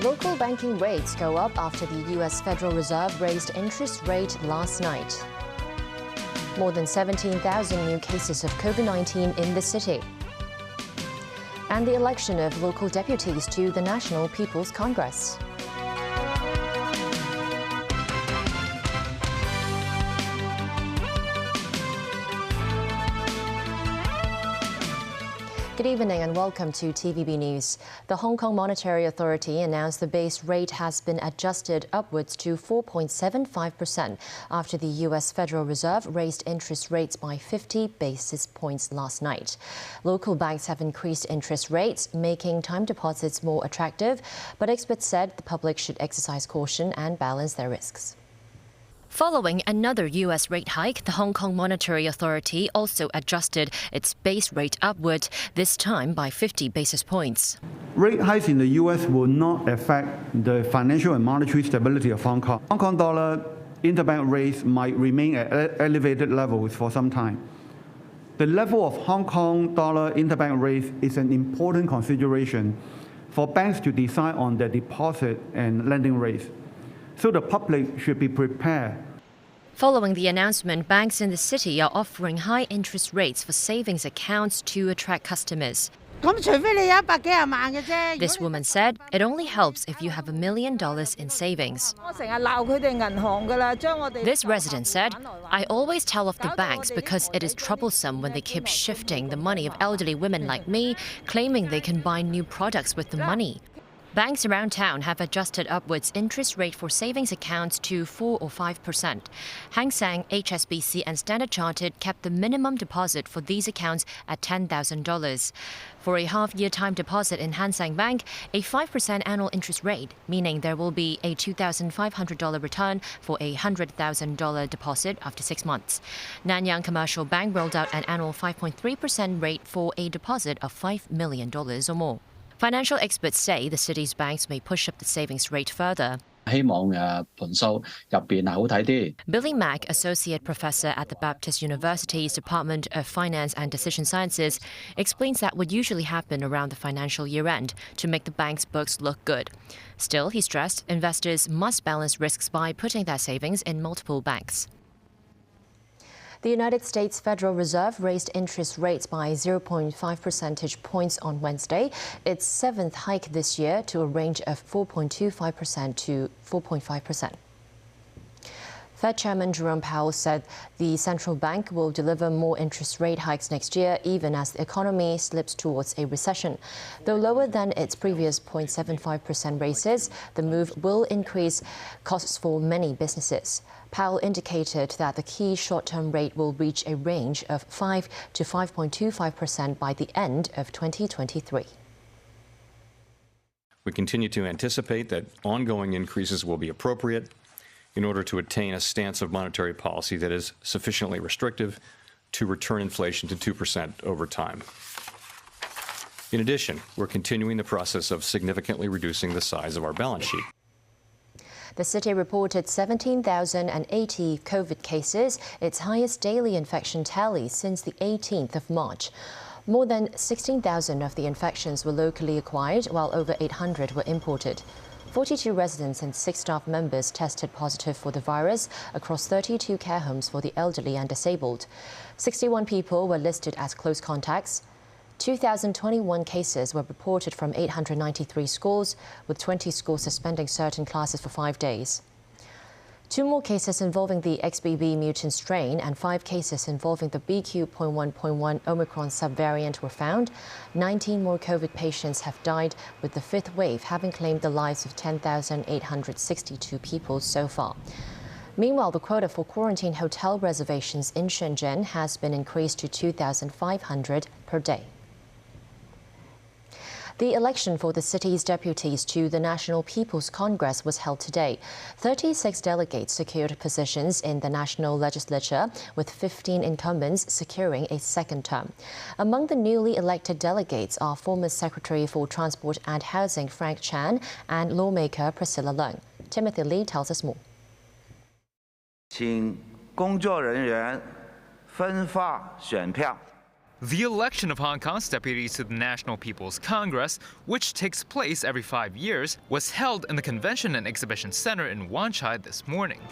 Local banking rates go up after the U.S. Federal Reserve raised interest rate last night. More than 17,000 new cases of COVID-19 in the city. And the election of local deputies to the National People's Congress. Good evening and welcome to TVB News. The Hong Kong Monetary Authority announced the base rate has been adjusted upwards to 4.75% after the U.S. Federal Reserve raised interest rates by 50 basis points last night. Local banks have increased interest rates, making time deposits more attractive, but experts said the public should exercise caution and balance their risks. Following another U.S. rate hike, the Hong Kong Monetary Authority also adjusted its base rate upward, this time by 50 basis points. Rate hikes in the U.S. will not affect the financial and monetary stability of Hong Kong. Hong Kong dollar interbank rates might remain at elevated levels for some time. The level of Hong Kong dollar interbank rates is an important consideration for banks to decide on their deposit and lending rates. So the public should be prepared. Following the announcement, banks in the city are offering high interest rates for savings accounts to attract customers. This woman said it only helps if you have $1 million in savings. This resident said, I always tell off the banks because it is troublesome when they keep shifting the money of elderly women like me, claiming they can buy new products with the money. Banks around town have adjusted upwards interest rate for savings accounts to 4 or 5%. Hang Seng, HSBC and Standard Chartered kept the minimum deposit for these accounts at $10,000. For a half-year time deposit in Hang Seng Bank, a 5% annual interest rate, meaning there will be a $2,500 return for a $100,000 deposit after 6 months. Nanyang Commercial Bank rolled out an annual 5.3% rate for a deposit of $5 million or more. Financial experts say the city's banks may push up the savings rate further. Billy Mack, Associate Professor at the Baptist University's Department of Finance and Decision Sciences, explains that would usually happen around the financial year-end to make the bank's books look good. Still, he stressed investors must balance risks by putting their savings in multiple banks. The United States Federal Reserve raised interest rates by 0.5 percentage points on Wednesday, its seventh hike this year, to a range of 4.25% to 4.5%. Fed Chairman Jerome Powell said the central bank will deliver more interest rate hikes next year, even as the economy slips towards a recession. Though lower than its previous 0.75% raises, the move will increase costs for many businesses. Powell indicated that the key short-term rate will reach a range of 5 to 5.25% by the end of 2023. We continue to anticipate that ongoing increases will be appropriate in order to attain a stance of monetary policy that is sufficiently restrictive to return inflation to 2% over time. In addition, we're continuing the process of significantly reducing the size of our balance sheet. The city reported 17,080 COVID cases, its highest daily infection tally since the 18th of March. More than 16,000 of the infections were locally acquired, while over 800 were imported. 42 residents and 6 staff members tested positive for the virus across 32 care homes for the elderly and disabled. 61 people were listed as close contacts. 2,021 cases were reported from 893 schools, with 20 schools suspending certain classes for 5 days. 2 more cases involving the XBB mutant strain and 5 cases involving the BQ.1.1 Omicron subvariant were found. 19 more COVID patients have died, with the 5th wave having claimed the lives of 10,862 people so far. Meanwhile, the quota for quarantine hotel reservations in Shenzhen has been increased to 2,500 per day. The election for the city's deputies to the National People's Congress was held today. 36 delegates secured positions in the national legislature, with 15 incumbents securing a second term. Among the newly elected delegates are former Secretary for Transport and Housing Frank Chan and lawmaker Priscilla Leung. Timothy Lee tells us more. 请工作人员分发选票。The election of Hong Kong's deputies to the National People's Congress, which takes place every 5 years, was held in the Convention and Exhibition Center in Wan Chai this morning.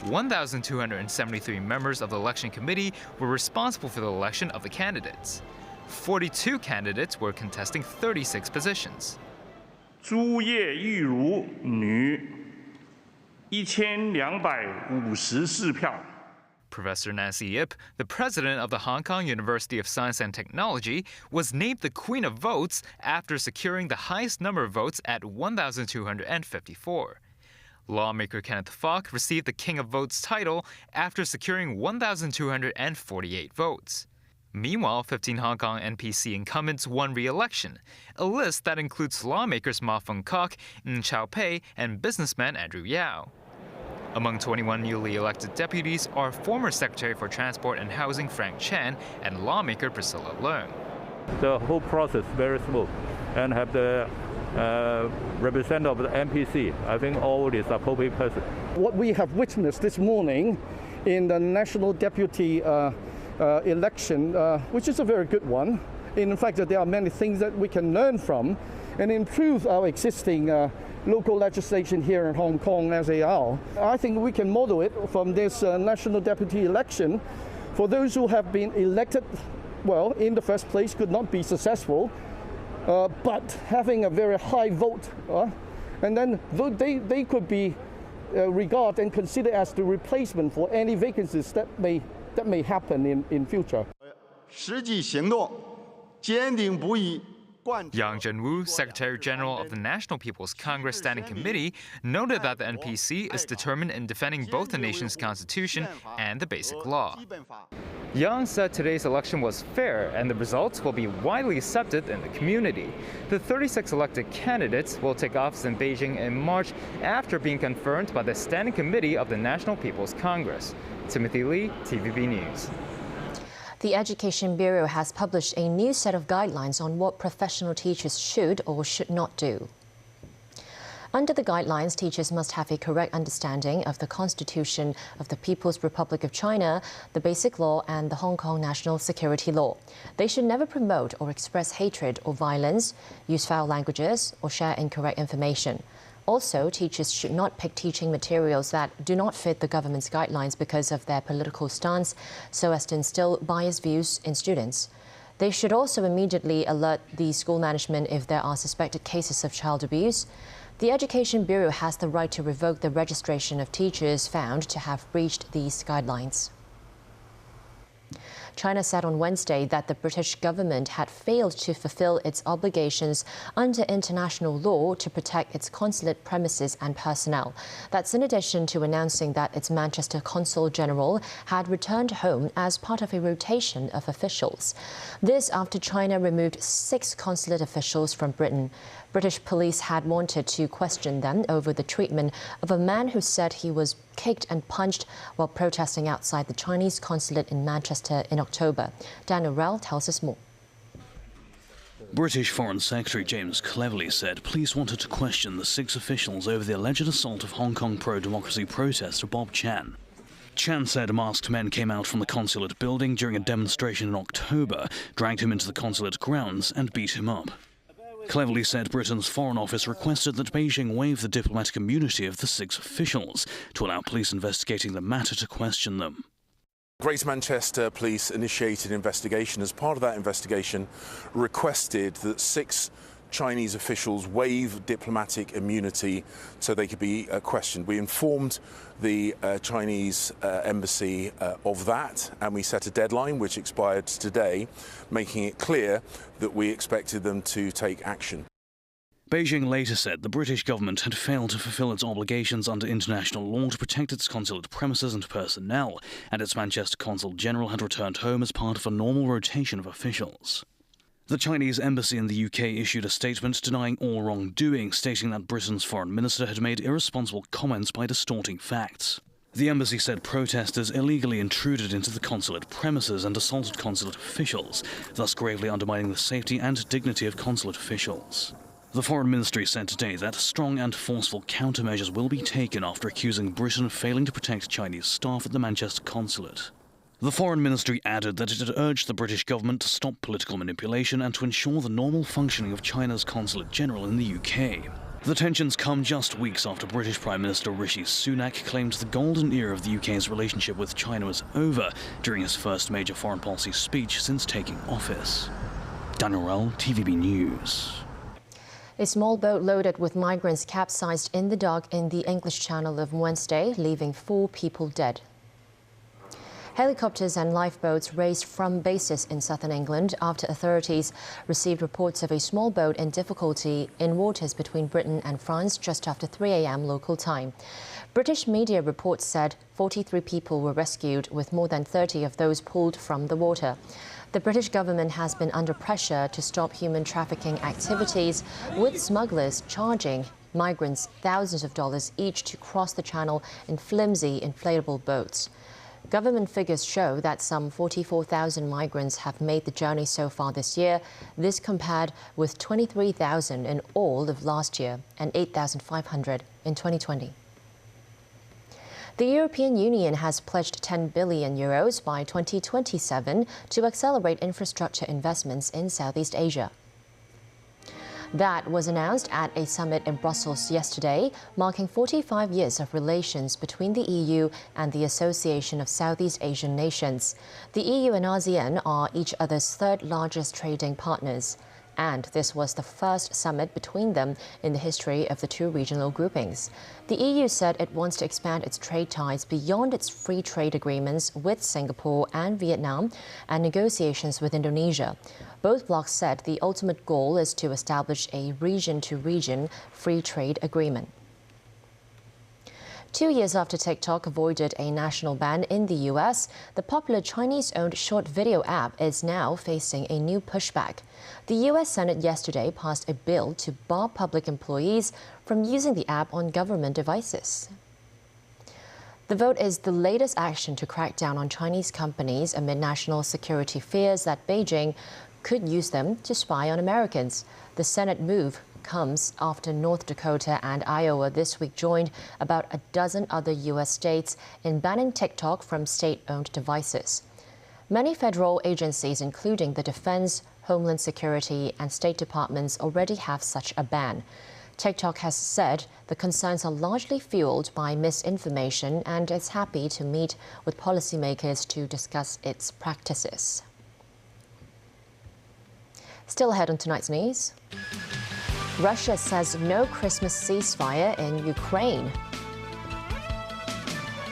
1,273 members of the election committee were responsible for the election of the candidates. 42 candidates were contesting 36 positions. 朱叶玉如女1254票。 Professor Nancy Yip, the president of the Hong Kong University of Science and Technology, was named the Queen of Votes after securing the highest number of votes at 1,254. Lawmaker Kenneth Fok received the King of Votes title after securing 1,248 votes. Meanwhile, 15 Hong Kong NPC incumbents won re-election, a list that includes lawmakers Ma Fung Kok, Ng Chao Pei, and businessman Andrew Yao. Among 21 newly elected deputies are former Secretary for Transport and Housing Frank Chan and lawmaker Priscilla Leung. The whole process very smooth, and have the representative of the NPC. I think all is appropriate person. What we have witnessed this morning in the national deputy election, which is a very good one. In fact, there are many things that we can learn from and improve our existing local legislation here in Hong Kong as they are. I think we can model it from this national deputy election. For those who have been elected, well, in the first place could not be successful, but having a very high vote, and then they could be regarded and considered as the replacement for any vacancies that may happen in future. 实际行动坚定不移 Yang Zhenwu, Secretary General of the National People's Congress Standing Committee, noted that the NPC is determined in defending both the nation's constitution and the basic law. Yang said today's election was fair and the results will be widely accepted in the community. The 36 elected candidates will take office in Beijing in March after being confirmed by the Standing Committee of the National People's Congress. Timothy Lee, TVB News. The Education Bureau has published a new set of guidelines on what professional teachers should or should not do. Under the guidelines, teachers must have a correct understanding of the Constitution of the People's Republic of China, the Basic Law, and the Hong Kong National Security Law. They should never promote or express hatred or violence, use foul languages, or share incorrect information. Also, teachers should not pick teaching materials that do not fit the government's guidelines because of their political stance, so as to instill biased views in students. They should also immediately alert the school management if there are suspected cases of child abuse. The Education Bureau has the right to revoke the registration of teachers found to have breached these guidelines. China said on Wednesday that the British government had failed to fulfill its obligations under international law to protect its consulate premises and personnel. That's in addition to announcing that its Manchester Consul General had returned home as part of a rotation of officials. This after China removed 6 consulate officials from Britain. British police had wanted to question them over the treatment of a man who said he was kicked and punched while protesting outside the Chinese consulate in Manchester in October. Dan O'Rell tells us more. British Foreign Secretary James Cleverly said police wanted to question the 6 officials over the alleged assault of Hong Kong pro-democracy protester Bob Chan. Chan said masked men came out from the consulate building during a demonstration in October, dragged him into the consulate grounds and beat him up. Cleverly said Britain's Foreign Office requested that Beijing waive the diplomatic immunity of the 6 officials to allow police investigating the matter to question them. Greater Manchester Police initiated an investigation. As part of that investigation, requested that 6 Chinese officials waive diplomatic immunity so they could be questioned. We informed the Chinese embassy of that, and we set a deadline which expired today, making it clear that we expected them to take action. Beijing later said the British government had failed to fulfill its obligations under international law to protect its consulate premises and personnel, and its Manchester Consul General had returned home as part of a normal rotation of officials. The Chinese embassy in the UK issued a statement denying all wrongdoing, stating that Britain's foreign minister had made irresponsible comments by distorting facts. The embassy said protesters illegally intruded into the consulate premises and assaulted consulate officials, thus gravely undermining the safety and dignity of consulate officials. The Foreign Ministry said today that strong and forceful countermeasures will be taken after accusing Britain of failing to protect Chinese staff at the Manchester consulate. The Foreign Ministry added that it had urged the British government to stop political manipulation and to ensure the normal functioning of China's Consulate General in the UK. The tensions come just weeks after British Prime Minister Rishi Sunak claimed the golden era of the UK's relationship with China was over during his first major foreign policy speech since taking office. Daniel Rell, TVB News. A small boat loaded with migrants capsized in the dock in the English Channel on Wednesday, leaving 4 people dead. Helicopters and lifeboats raced from bases in southern England after authorities received reports of a small boat in difficulty in waters between Britain and France just after 3 a.m. local time. British media reports said 43 people were rescued, with more than 30 of those pulled from the water. The British government has been under pressure to stop human trafficking activities, with smugglers charging migrants thousands of dollars each to cross the channel in flimsy inflatable boats. Government figures show that some 44,000 migrants have made the journey so far this year. This compared with 23,000 in all of last year and 8,500 in 2020. The European Union has pledged €10 billion by 2027 to accelerate infrastructure investments in Southeast Asia. That was announced at a summit in Brussels yesterday, marking 45 years of relations between the EU and the Association of Southeast Asian Nations. The EU and ASEAN are each other's third largest trading partners, and this was the first summit between them in the history of the two regional groupings. The EU said it wants to expand its trade ties beyond its free trade agreements with Singapore and Vietnam and negotiations with Indonesia. Both blocs said the ultimate goal is to establish a region-to-region free trade agreement. 2 years after TikTok avoided a national ban in the US, the popular Chinese-owned short video app is now facing a new pushback. The US Senate yesterday passed a bill to bar public employees from using the app on government devices. The vote is the latest action to crack down on Chinese companies amid national security fears that Beijing could use them to spy on Americans. The Senate move comes after North Dakota and Iowa this week joined about a dozen other U.S. states in banning TikTok from state-owned devices. Many federal agencies, including the Defense, Homeland Security, and State Departments, already have such a ban. TikTok has said the concerns are largely fueled by misinformation and is happy to meet with policymakers to discuss its practices. Still ahead on tonight's news. Russia says no Christmas ceasefire in Ukraine.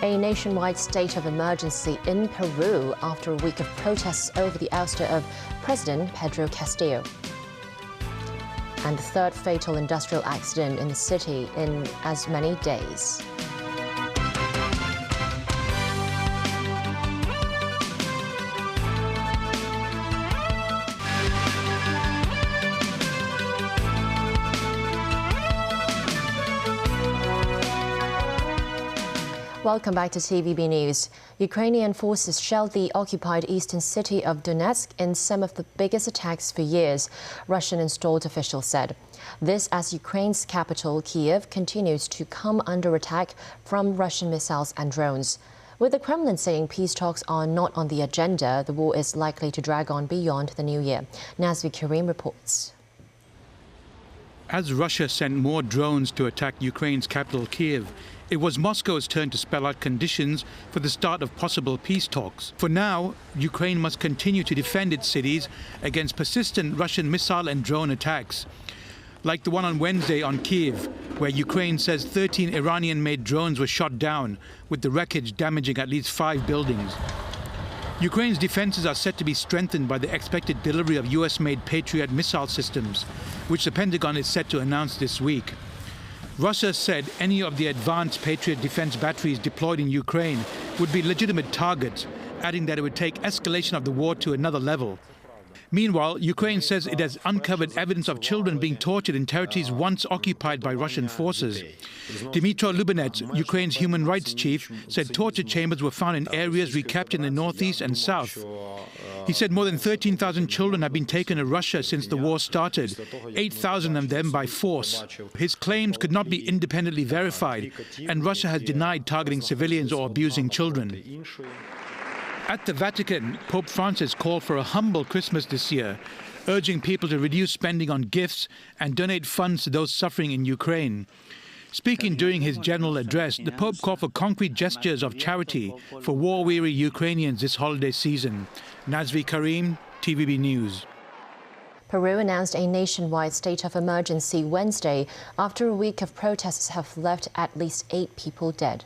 A nationwide state of emergency in Peru after a week of protests over the ouster of President Pedro Castillo. And the third fatal industrial accident in the city in as many days. Welcome back to TVB News. Ukrainian forces shelled the occupied eastern city of Donetsk in some of the biggest attacks for years, Russian-installed officials said. This as Ukraine's capital, Kyiv, continues to come under attack from Russian missiles and drones. With the Kremlin saying peace talks are not on the agenda, the war is likely to drag on beyond the new year. Nazvi Karim reports. As Russia sent more drones to attack Ukraine's capital, Kyiv, it was Moscow's turn to spell out conditions for the start of possible peace talks. For now, Ukraine must continue to defend its cities against persistent Russian missile and drone attacks, like the one on Wednesday on Kyiv, where Ukraine says 13 Iranian-made drones were shot down, with the wreckage damaging at least 5 buildings. Ukraine's defenses are set to be strengthened by the expected delivery of US-made Patriot missile systems, which the Pentagon is set to announce this week. Russia said any of the advanced Patriot defense batteries deployed in Ukraine would be legitimate targets, adding that it would take escalation of the war to another level. Meanwhile, Ukraine says it has uncovered evidence of children being tortured in territories once occupied by Russian forces. Dmytro Lubinets, Ukraine's human rights chief, said torture chambers were found in areas recaptured in the northeast and south. He said more than 13,000 children have been taken to Russia since the war started, 8,000 of them by force. His claims could not be independently verified, and Russia has denied targeting civilians or abusing children. At the Vatican, Pope Francis called for a humble Christmas this year, urging people to reduce spending on gifts and donate funds to those suffering in Ukraine. Speaking during his general address, the Pope called for concrete gestures of charity for war-weary Ukrainians this holiday season. Nazvi Karim, TVB News. Peru announced a nationwide state of emergency Wednesday after a week of protests have left at least 8 people dead.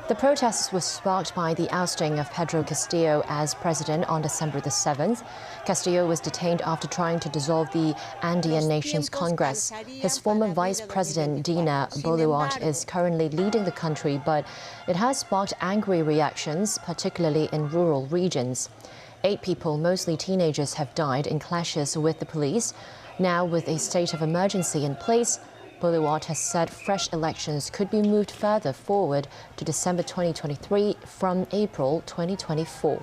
The protests were sparked by the ousting of Pedro Castillo as president on December the 7th. Castillo was detained after trying to dissolve the Andean Nations Congress. His former vice president, Dina Boluart, is currently leading the country, but it has sparked angry reactions, particularly in rural regions. 8 people, mostly teenagers, have died in clashes with the police. Now, with a state of emergency in place, Boluart has said fresh elections could be moved further forward to December 2023 from April 2024.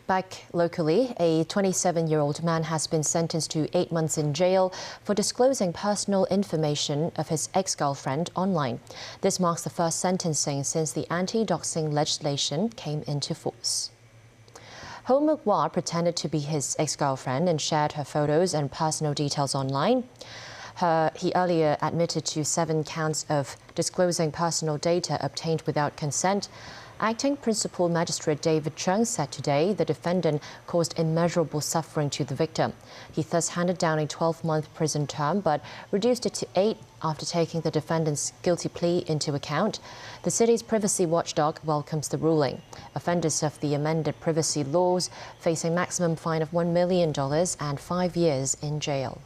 Back locally, a 27-year-old man has been sentenced to 8 months in jail for disclosing personal information of his ex-girlfriend online. This marks the first sentencing since the anti-doxing legislation came into force. Ho Muk-wah pretended to be his ex-girlfriend and shared her photos and personal details online. He earlier admitted to 7 counts of disclosing personal data obtained without consent. Acting Principal Magistrate David Chung said today the defendant caused immeasurable suffering to the victim. He thus handed down a 12-month prison term but reduced it to 8 after taking the defendant's guilty plea into account. The city's privacy watchdog welcomes the ruling. Offenders of the amended privacy laws face a maximum fine of $1 million and 5 years in jail.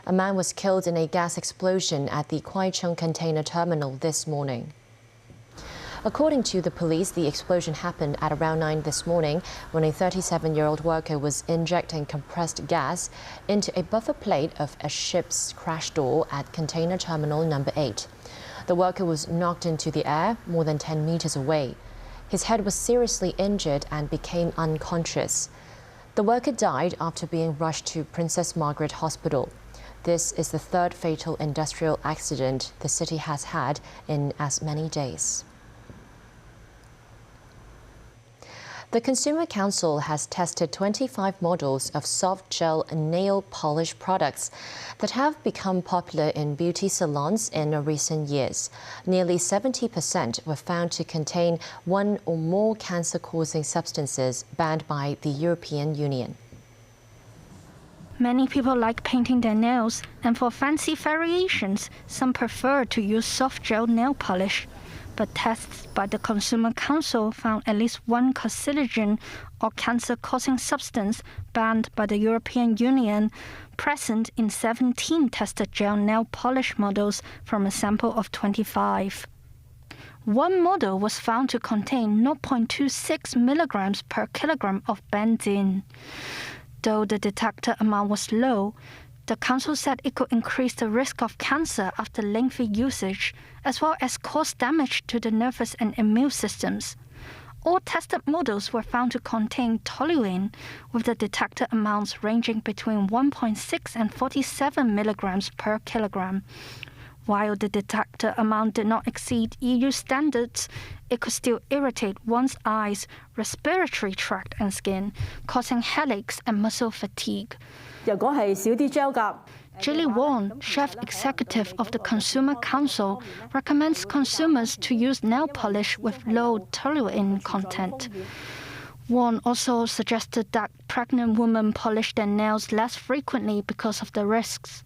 A man was killed in a gas explosion at the Kwai Chung container terminal this morning. According to the police, the explosion happened at around 9 this morning when a 37-year-old worker was injecting compressed gas into a buffer plate of a ship's crash door at container terminal number 8. The worker was knocked into the air more than 10 meters away. His head was seriously injured and became unconscious. The worker died after being rushed to Princess Margaret Hospital. This is the 3rd fatal industrial accident the city has had in as many days. The Consumer Council has tested 25 models of soft gel nail polish products that have become popular in beauty salons in recent years. Nearly 70% were found to contain 1 or more cancer-causing substances banned by the European Union. Many people like painting their nails, and for fancy variations, some prefer to use soft gel nail polish. But tests by the Consumer Council found at least 1 carcinogen or cancer-causing substance banned by the European Union present in 17 tested gel nail polish models from a sample of 25. 1 model was found to contain 0.26 milligrams per kilogram of benzene. Though the detector amount was low, the Council said it could increase the risk of cancer after lengthy usage, as well as cause damage to the nervous and immune systems. All tested models were found to contain toluene, with the detector amounts ranging between 1.6 and 47 milligrams per kilogram. While the detector amount did not exceed EU standards, it could still irritate one's eyes, respiratory tract and skin, causing headaches and muscle fatigue. Jilly Wong, chief executive of the Consumer Council, recommends consumers to use nail polish with low toluene content. Wong also suggested that pregnant women polish their nails less frequently because of the risks.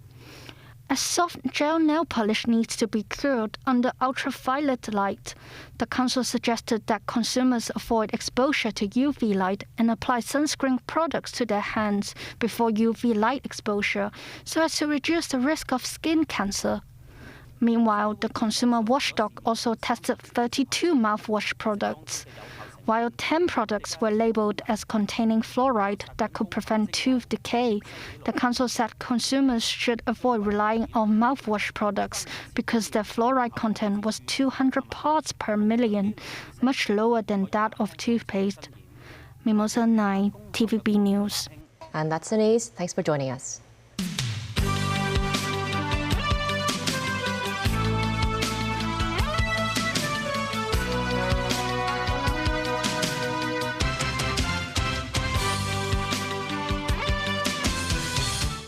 As soft gel nail polish needs to be cured under ultraviolet light, the Council suggested that consumers avoid exposure to UV light and apply sunscreen products to their hands before UV light exposure so as to reduce the risk of skin cancer. Meanwhile, the Consumer Watchdog also tested 32 mouthwash products. While 10 products were labeled as containing fluoride that could prevent tooth decay, the Council said consumers should avoid relying on mouthwash products because their fluoride content was 200 parts per million, much lower than that of toothpaste. Mimosa 9, TVB News. And that's the news. Thanks for joining us.